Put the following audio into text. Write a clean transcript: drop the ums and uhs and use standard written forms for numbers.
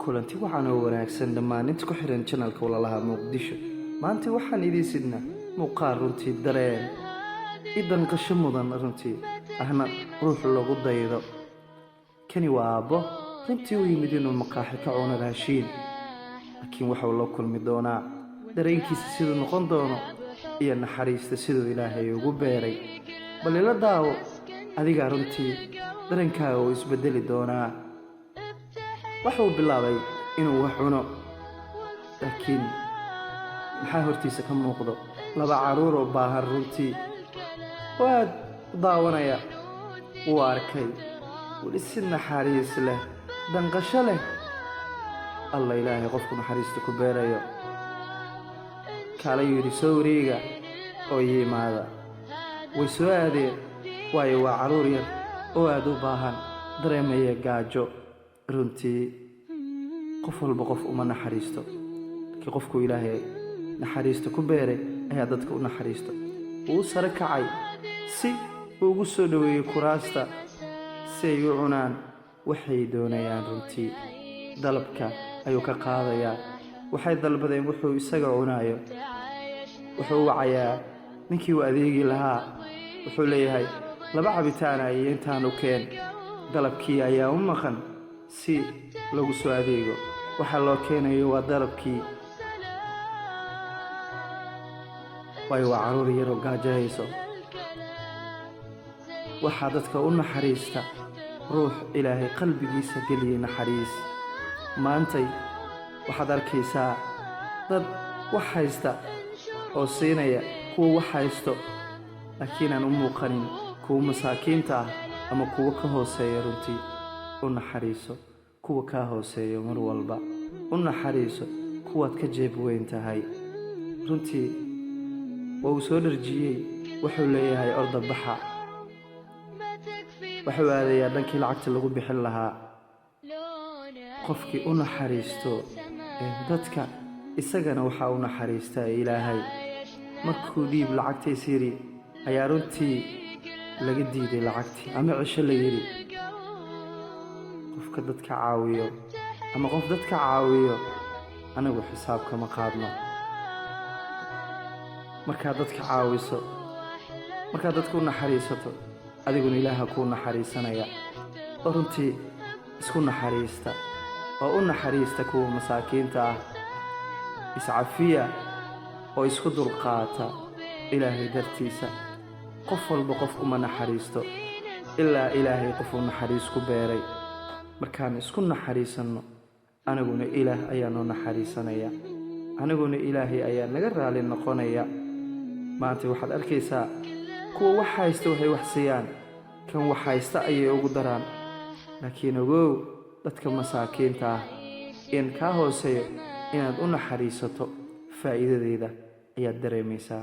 kulanti waxaan oo wanaagsan dhammaan inta ku xiran channelka Walaalaha Muqdisho. maanta waxaan idin sidnaa muuqaal runtii dareen idan qasho mudan runtii ahna ruux lagu daydo. kani waa aabbo runtii u yimid inuu maqaaxi ka cuno raashin, laakiin waxa uu la kulmi doonaa dareenkiisa siduu noqon doono iyo naxariista siduu Ilaahay ugu beeray. bal ila daawo adiga runtii dareenkaaga uu isbedeli doonaa. waxa uu bilaabay inuu wax cuno, laakiin maxaa hortiisa ka muuqdo laba caruur oo baahan runtii waad daawanaya. wuu arkay weli si naxariis leh danqasho leh. alla Ilaahay qofku naxariista ku beerayo kala yiri soo wareega oo yimaada. way soo aadeen waayo waa caruur yar oo aad u baahan, dareemaya gaajo. runtii qof walba qof uma naxariisto, laakiin qofku Ilaahay naxariista ku beeray ayaa dadka u naxariisto. wuu sare kacay si uu ugu soo dhaweeyo kuraasta si ay u cunaan waxay doonayaan. runtii dalabka ayuu ka qaadayaa. waxay dalbadeen wuxuu isaga cunayo. wuxuu wacayaa ninkii uu adeegi lahaa. wuxuu leeyahay laba cabitaan iyo intaan u keen. dalabkii ayaa u maqan si lagu soo adeego. waxa loo keenayo waa dalabkii. waayo waa caruur yar oo gaajayso. waxaa dadka u naxariista ruux Ilaahay qalbigiisa geliyay naxariis. maantay waxaad arkaysaa dad wax haysta oo siinaya kuwa wax haysto, laakiin aan u muuqanin kuwa masaakiinta ah ama kuwa ka hooseeya. runtii u naxariiso kuwa ka hooseeya mar walba. u naxariiso kuwaad ka jeeb weyn tahay. runtii waa uu soo dharjiyey. wuxuu leeyahay orda baxa. wuxuu aadayaa dhankii lacagta lagu bixin lahaa. qofkii u naxariisto dadka isagana waxaa u naxariistaa Ilaahay. markuu dhiib lacagtiis yiri ayaa runtii laga diiday lacagtii ama cisho la yiri. qofka dadka caawiyo ama qof dadka caawiyo anagu xisaab kama qaadno. markaad dadka caawiso, markaad dadku naxariisato, adiguna Ilaaha kuu naxariisanaya. oo runtii isku naxariista oo u naxariista kuwa masaakiinta ah. iscafiya oo isku dulqaata Ilaahay dartiisa. qof walba qof uma naxariisto ilaa Ilaahay qof uu naxariis ku beeray. markaan isku naxariisanno, anaguna Ilaah ayaa noo naxariisanaya. anaguna Ilaahay ayaa naga raali noqonaya. maanta waxaad arkaysaa kuwa wax haysta waxay wax siiyaan, kan wax haysta ayay ugu daraan. laakiin ogow dadka masaakiinta ah in ka hooseeyo inaad u naxariisato faa'iidadeeda ayaad dareemaysaa.